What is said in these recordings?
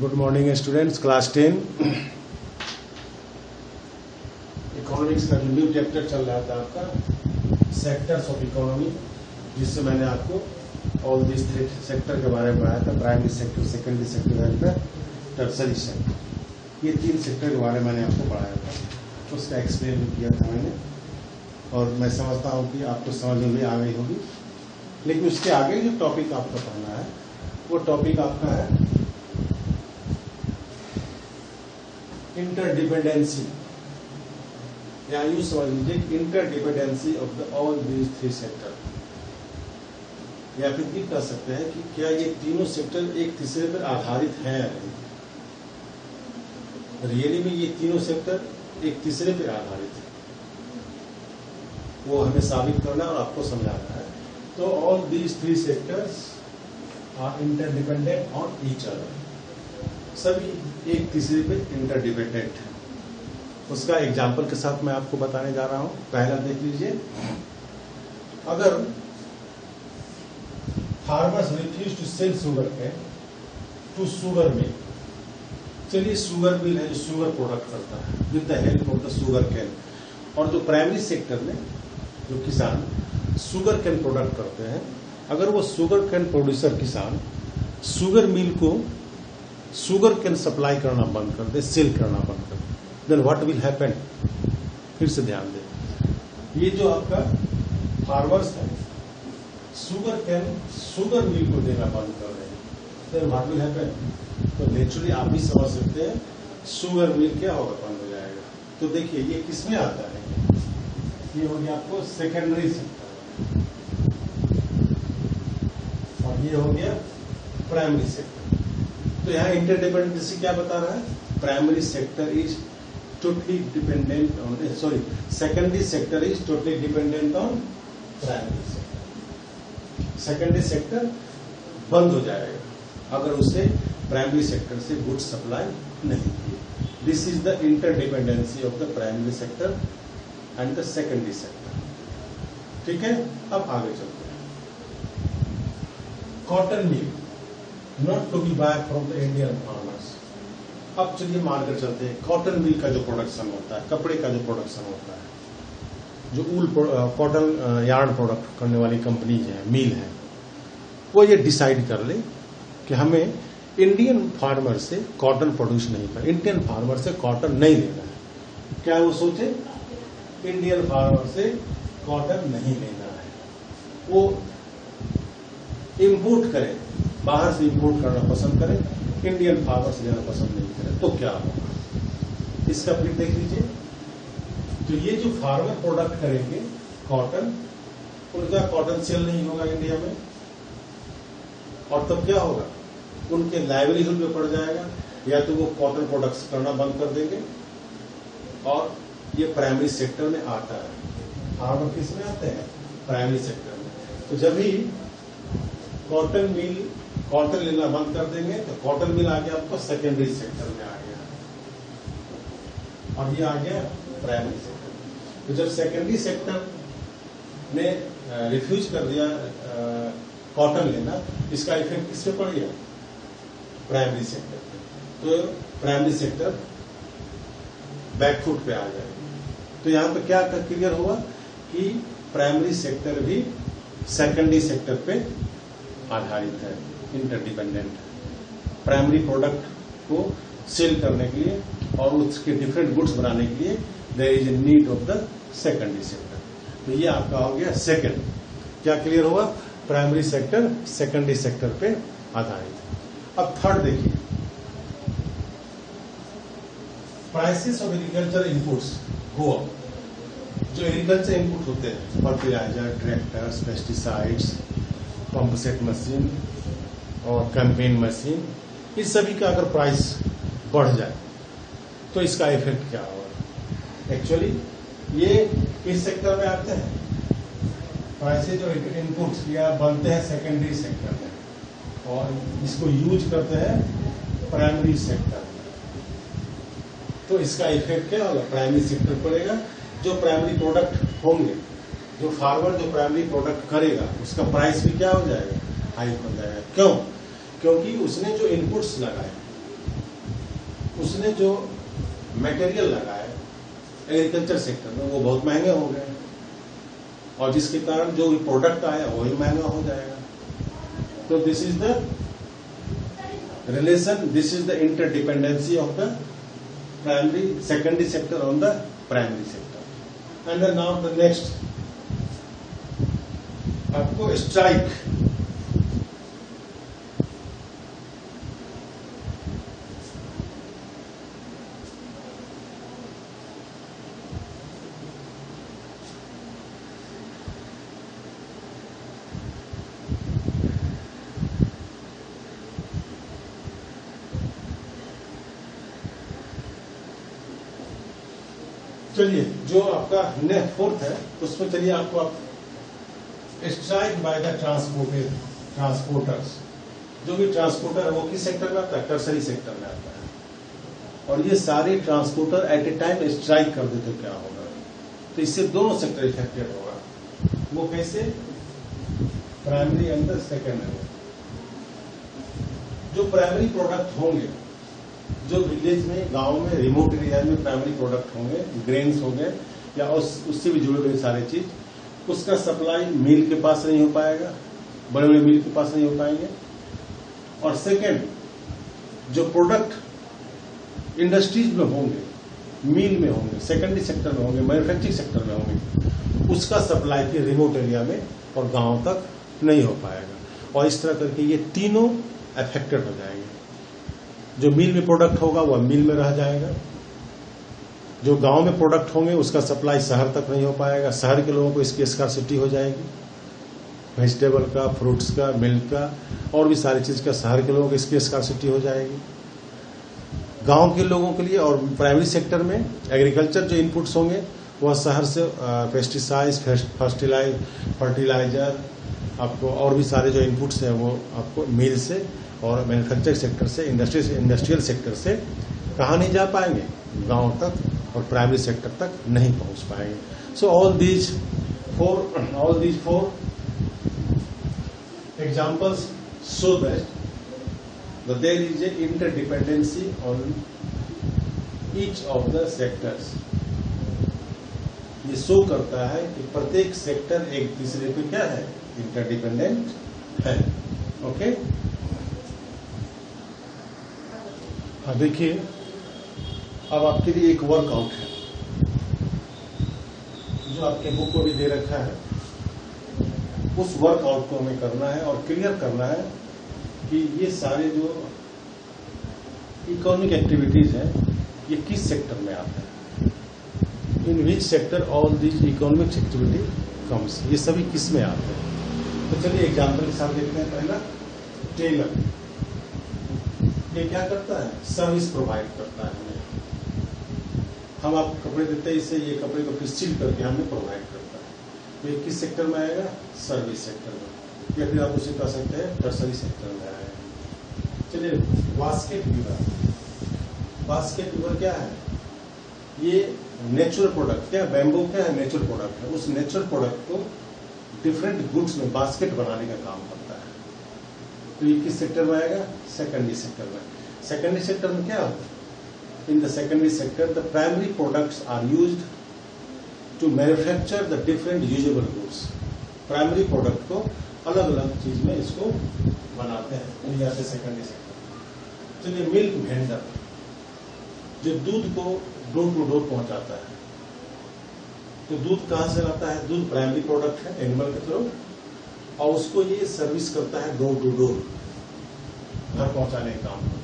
Good morning students, class 10 economics का new chapter चल रहा था आपका सेक्टर्स ऑफ इकोनॉमी, जिससे मैंने आपको ऑल दिस थ्री सेक्टर के बारे में पढ़ाया था। Primary sector, secondary sector and tertiary sector. ये तीन सेक्टर के बारे में मैंने आपको पढ़ाया था, उसका एक्सप्लेन किया था मैंने, और मैं समझता हूँ कि आपको समझ में भी आ गई होगी। लेकिन उसके आगे जो टॉपिक आपको पढ़ना है वो टॉपिक आपका है इंटरडिपेंडेंसी, या यूं समझ लीजिए interdependency of the all these three sector. या फिर भी कह सकते हैं कि क्या ये तीनों सेक्टर एक तीसरे पर आधारित हैं। रियली में ये तीनों सेक्टर एक तीसरे पर आधारित है, वो हमें साबित करना और आपको समझाना है। तो all these three sectors are interdependent on each other, सभी एक तीसरे पे इंटरडिपेंडेंट है। उसका एग्जाम्पल के साथ मैं आपको बताने जा रहा हूं। पहला देख लीजिए, अगर farmers refuse to sell sugarcane to sugar mill, चलिए शुगर मिल है जो शुगर प्रोडक्ट करता है with the help of the sugarcane, और जो प्राइमरी सेक्टर में जो किसान शुगर कैन प्रोडक्ट करते हैं, अगर वो शुगर कैन प्रोड्यूसर किसान शुगर मिल को शुगर कैन सप्लाई करना बंद कर दे, सेल करना बंद कर दे, देन व्हाट विल हैपन। फिर से ध्यान दें, ये जो आपका फार्मर्स है शुगर कैन शुगर मिल को देना बंद कर रहे हैं, देन व्हाट विल हैपन। तो नेचुरली आप भी समझ सकते हैं शुगर मिल क्या होगा, बंद हो जाएगा। तो देखिए ये किसमें आता है, ये हो गया आपको सेकेंडरी सेक्टर, और ये हो गया प्राइमरी सेक्टर। तो यहाँ इंटरडिपेंडेंसी क्या बता रहा है, primary sector is totally dependent on, sorry secondary sector is totally dependent on primary sector. Secondary sector बंद हो जाएगा अगर उसे प्राइमरी सेक्टर से गुड सप्लाई नहीं की। This is the interdependency of the primary sector and the secondary sector. ठीक है, अब आगे चलते हैं। Cotton mill not to be buy from the Indian farmers. अब चलिए मानकर चलते हैं कॉटन मिल का जो प्रोडक्शन होता है, कपड़े का जो प्रोडक्शन होता है, जो ऊल कॉटन यार्न प्रोडक्ट करने वाली कंपनी है, मिल है, वो ये डिसाइड कर ले कि हमें इंडियन फार्मर से कॉटन प्रोड्यूस नहीं कर, इंडियन फार्मर से कॉटन नहीं लेना है। क्या वो सोचे, इंडियन फार्मर से कॉटन नहीं लेना है, वो इंपोर्ट करे, बाहर से इंपोर्ट करना पसंद करें, इंडियन फार्मर से लेना पसंद नहीं करें, तो क्या होगा इसका फिर देख लीजिए। तो ये जो फार्मर प्रोडक्ट करेंगे कॉटन, उनका कॉटन सेल नहीं होगा इंडिया में, और तब क्या होगा, उनके लाइवलीहुड पे पड़ जाएगा। या तो वो कॉटन प्रोडक्ट्स करना बंद कर देंगे, और ये प्राइमरी सेक्टर में आता है। फार्मर किस में आते हैं, प्राइमरी सेक्टर में। तो जब भी कॉटन मिल कॉटन लेना बंद कर देंगे तो कॉटन मिल आ गया आपको सेकेंडरी सेक्टर में आ गया, और ये आ गया प्राइमरी सेक्टर। तो जब सेकेंडरी सेक्टर ने रिफ्यूज कर दिया कॉटन लेना, इसका इफेक्ट किस पे पड़ गया, प्राइमरी सेक्टर पे। तो प्राइमरी सेक्टर बैकफुट पे आ जाएगा। तो यहां पर क्या क्लियर हुआ कि प्राइमरी सेक्टर भी सेकेंडरी सेक्टर पे आधारित है, इंटरडिपेंडेंट है। प्राइमरी प्रोडक्ट को सेल करने के लिए और उसके डिफरेंट गुड्स बनाने के लिए there is a need of the secondary sector. तो ये आपका हो गया सेकेंड। क्या क्लियर हुआ, प्राइमरी सेक्टर सेकेंडरी सेक्टर पे आधारित है। अब थर्ड देखिए, prices of agriculture inputs go up. जो एग्रीकल्चर इनपुट होते हैं, fertiliser, tractors, pesticides, pump set machine और कैंपेन मशीन, इस सभी का अगर प्राइस बढ़ जाए तो इसका इफेक्ट क्या होगा। एक्चुअली ये किस सेक्टर में आते हैं, प्राइसेज और इनपुट्स या बनते हैं सेकेंडरी सेक्टर में, और इसको यूज करते हैं प्राइमरी सेक्टर में। तो इसका इफेक्ट क्या होगा, प्राइमरी सेक्टर पड़ेगा। जो प्राइमरी प्रोडक्ट होंगे, जो फार्मर जो प्राइमरी प्रोडक्ट करेगा, उसका प्राइस भी क्या हो जाएगा, हाई हो जाएगा। क्यों, क्योंकि उसने जो इनपुट्स लगाए उसने जो मटेरियल लगाया एग्रीकल्चर सेक्टर में वो बहुत महंगे हो गए, और जिसके कारण जो भी प्रोडक्ट आया वही महंगा हो जाएगा। तो this is the relation, this is the interdependency of the primary secondary sector on the primary sector. And then now the next आपको स्ट्राइक। चलिए जो आपका नेक्स्ट फोर्थ है उसमें चलिए आपको आप स्ट्राइक बाय द ट्रांसपोर्टर्स। जो भी ट्रांसपोर्टर है वो किस सेक्टर में आता है? टर्सरी सेक्टर में आता है। और ये सारे transporter at a time strike कर दे तो क्या होगा? तो इससे दोनों सेक्टर इफेक्टेड होगा। वो कैसे? Primary and the secondary. जो प्राइमरी प्रोडक्ट होंगे, जो विलेज में, गांव में, रिमोट एरिया में प्राइमरी प्रोडक्ट होंगे, ग्रेन्स होंगे या उससे भी जुड़े हुए सारे चीज, उसका सप्लाई मिल के पास नहीं हो पाएगा, बड़े बड़े मिल के पास नहीं हो पाएंगे। और सेकेंड, जो प्रोडक्ट इंडस्ट्रीज में होंगे, मिल में होंगे, सेकेंडरी सेक्टर में होंगे, मैन्युफैक्चरिंग सेक्टर में होंगे, उसका सप्लाई फिर रिमोट एरिया में और गांव तक नहीं हो पाएगा। और इस तरह करके ये तीनों अफेक्टेड हो जाएंगे। जो मिल में प्रोडक्ट होगा वह मिल में रह जाएगा, जो गांव में प्रोडक्ट होंगे उसका सप्लाई शहर तक नहीं हो पाएगा, शहर के लोगों को इसकी स्कार्सिटी हो जाएगी, वेजिटेबल का, फ्रूट्स का, मिल्क का और भी सारी चीज का शहर के लोगों को इसकी स्कार्सिटी हो जाएगी। गांव के लोगों के लिए और प्राइमरी सेक्टर में एग्रीकल्चर जो इनपुट्स होंगे वह शहर से पेस्टिसाइड्स, फर्टिलाइजर आपको और भी सारे जो इनपुट्स हैं वो आपको मिल से और मैन्युफैक्चरिंग सेक्टर से, इंडस्ट्रियल सेक्टर से कहाँ नहीं जा पाएंगे? गांव तक और प्राइमरी सेक्टर तक नहीं पहुंच पाएंगे। So all these four examples show that there is a interdependency on each of the sectors. ये शो करता है कि प्रत्येक सेक्टर एक दूसरे पे क्या है? इंटरडिपेंडेंट है। ओके, हाँ देखिए, अब आपके लिए एक वर्कआउट है जो आपके बुक में भी दे रखा है। उस वर्कआउट को हमें करना है और क्लियर करना है कि ये सारे जो इकोनॉमिक एक्टिविटीज हैं ये किस सेक्टर में आते हैं, in which sector all this economic activity comes, ये सभी किस में आते हैं। तो चलिए एग्जाम्पल के साथ देखते हैं। पहला, टेलर, ये क्या करता है? सर्विस प्रोवाइड करता है हमें। हम आपको कपड़े देते हैं, इससे ये कपड़े को फिर सिल करके हमें प्रोवाइड करता है। तो ये किस सेक्टर में आएगा? सर्विस सेक्टर में, या फिर आप उसे कह सकते हैं टर्सरी सेक्टर में आएगा। चलिए, बास्केट वीवर। बास्केट वीवर क्या है? ये नेचुरल प्रोडक्ट, क्या बैम्बू क्या है? नेचुरल प्रोडक्ट है। उस नेचुरल प्रोडक्ट को डिफरेंट गुड्स में बास्केट बनाने का काम करता है। तो ये किस सेक्टर में आएगा? सेकेंडरी सेक्टर में। सेकेंडरी सेक्टर में क्या होता है? In the secondary sector the primary products are used to manufacture the different usable goods. Primary product को अलग अलग चीज में इसको बनाते हैं, मिल जाते हैं सेकेंडरी सेक्टर। चलिए, मिल्क वेंडर, जो दूध को डोर टू डोर पहुंचाता है। तो दूध कहां से लाता है? दूध प्राइमरी प्रोडक्ट है एनिमल के थ्रू, और उसको ये सर्विस करता है डोर टू डोर, घर पहुंचाने का काम करता है।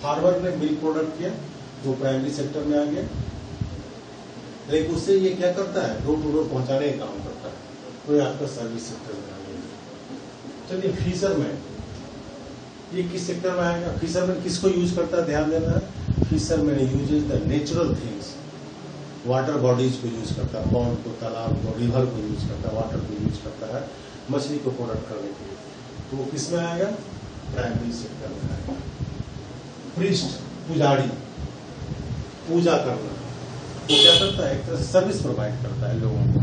फार्मर ने मिल्क प्रोडक्ट किया जो प्राइमरी सेक्टर में आ गया, लेकिन उससे ये क्या करता है? डोर टू डोर पहुंचाने का काम करता है, तो ये आपका सर्विस सेक्टर में आ गया। चलिए, फिशरमैन, ये किस सेक्टर में आएगा? फिशरमैन किसको यूज करता है? ध्यान देना है, fisherman uses the natural things, water bodies को यूज करता है, पॉन्ड को, तालाब को, रिवर को यूज करता है, वाटर को यूज करता है मछली को प्रोडक्ट करने के लिए। तो वो किस में आएगा? प्राइमरी सेक्टर में आएगा। प्रीस्ट, पुजारी, पूजा करना, वो क्या करता है? एक तरह से सर्विस प्रोवाइड करता है लोगों को,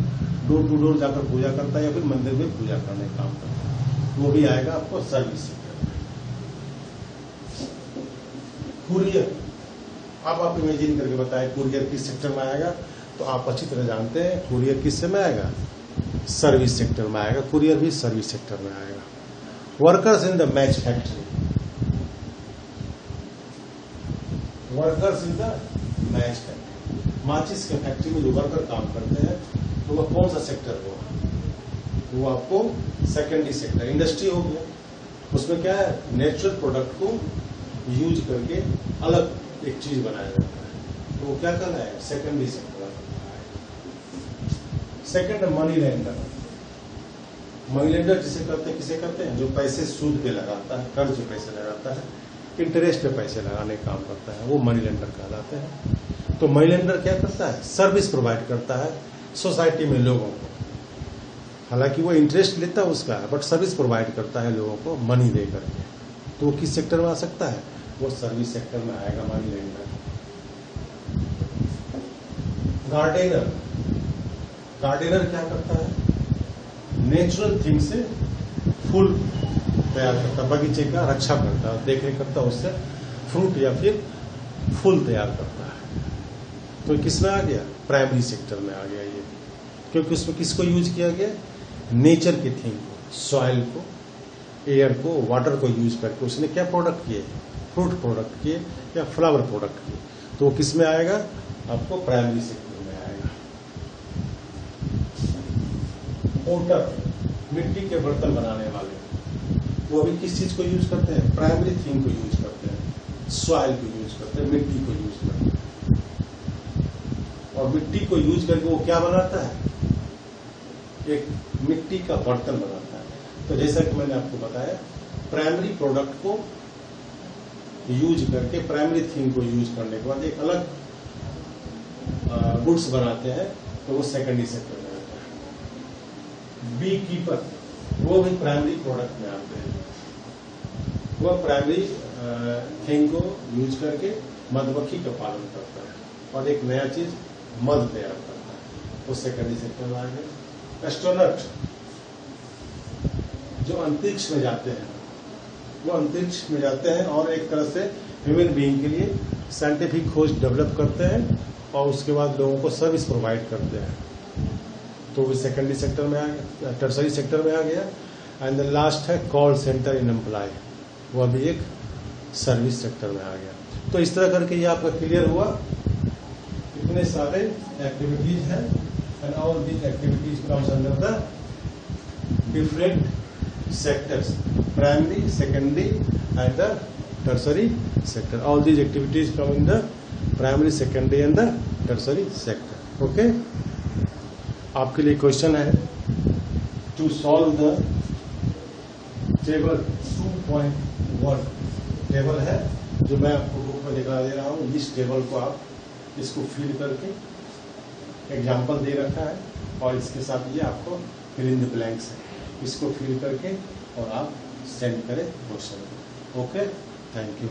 डोर टू डोर जाकर पूजा करता है या फिर मंदिर में पूजा करने का काम करता है, वो भी आएगा आपको सर्विस सेक्टर में। कुरियर, अब आप इमेजिन करके बताएं कुरियर किस सेक्टर में आएगा, तो आप अच्छी तरह जानते हैं कुरियर किस में आएगा, सर्विस सेक्टर में आएगा। कुरियर भी सर्विस सेक्टर में आएगा। Workers in the match factory, workers in the match factory, माचिस के फैक्ट्री में जो वर्कर काम करते हैं तो वह कौन सा सेक्टर हुआ, वो आपको सेकेंडरी सेक्टर। इंडस्ट्री हो गया, उसमें क्या है, नेचुरल प्रोडक्ट को यूज करके अलग एक चीज बनाया जाता है, तो वो क्या करना है, secondary sector. Second money lender, money lender जिसे करते हैं, किसे करते हैं, जो पैसे सूद पे लगाता है, कर्ज पे पैसे लगाता है, इंटरेस्ट पे पैसे लगाने का काम करता है, वो मनी लेंडर कहलाते हैं। तो मनी लेंडर क्या करता है, सर्विस प्रोवाइड करता है सोसाइटी में लोगों को। हालांकि वो इंटरेस्ट लेता है उसका, बट सर्विस प्रोवाइड करता है लोगों को मनी दे करके। तो वो किस सेक्टर में आ सकता है, वो सर्विस सेक्टर में आएगा मनी लेंडर। गार्डनर, गार्डनर क्या करता है, नेचुरल थिंग से फूल तैयार करता है, बगीचे का रक्षा करता है, देखरेख करता है, उससे फ्रूट या फिर फूल तैयार करता है। तो किस में आ गया, प्राइमरी सेक्टर में आ गया ये, क्योंकि उसमें किसको यूज किया गया, नेचर की थिंग को, सॉइल को, एयर को, वाटर को यूज करके उसने क्या प्रोडक्ट किए, फ्रूट प्रोडक्ट किए या फ्लावर प्रोडक्ट किए। तो वो किस में आएगा, आपको प्राइमरी सेक्टर में आएगा। पोटर, मिट्टी के बर्तन बनाने वाले, वो अभी किस चीज को यूज करते हैं, प्राइमरी थिंग को यूज करते हैं, सॉइल को यूज करते हैं, मिट्टी को यूज करते हैं। और मिट्टी को यूज करके वो क्या बनाता है, एक मिट्टी का बर्तन बनाता है। तो जैसा कि मैंने आपको बताया, प्राइमरी प्रोडक्ट को यूज करके, प्राइमरी थिंग को यूज करने के बाद एक अलग गुड्स बनाते हैं, तो वो सेकेंडरी सेक्टर में आता है। बी कीपर, वो भी प्राइमरी प्रोडक्ट में आते हैं, वो प्राइमरी थिंग को यूज करके मधुमक्खी का पालन करता है और एक नया चीज मध तैयार करता है, वो सेकेंडरी सेक्टर में आ गया। एस्ट्रोनॉट, जो अंतरिक्ष में जाते हैं, वो अंतरिक्ष में जाते हैं और एक तरह से ह्यूमन बीइंग के लिए साइंटिफिक खोज डेवलप करते हैं और उसके बाद लोगों को सर्विस प्रोवाइड करते हैं, तो वो सेकेंडरी सेक्टर में आ गया, टर्सरी सेक्टर में आ गया। एंड द लास्ट है कॉल सेंटर इन एम्प्लॉय, वो भी एक सर्विस सेक्टर में आ गया। तो इस तरह करके ये आपका क्लियर हुआ, इतने सारे एक्टिविटीज हैं, and all these activities comes under the different sectors, primary, secondary and the tertiary sector. All these activities come in the primary, secondary and the tertiary sector. Okay? आपके लिए क्वेश्चन है, to solve the table 2.1 table है जो मैं आपको book में दिखा दे रहा हूँ। इस टेबल को आप इसको फिल करके, एग्जाम्पल दे रखा है और इसके साथ ये आपको फिल इन द ब्लैंक्स है, इसको फिल करके और आप सेंड करें क्वेश्चन को। Okay, thank you.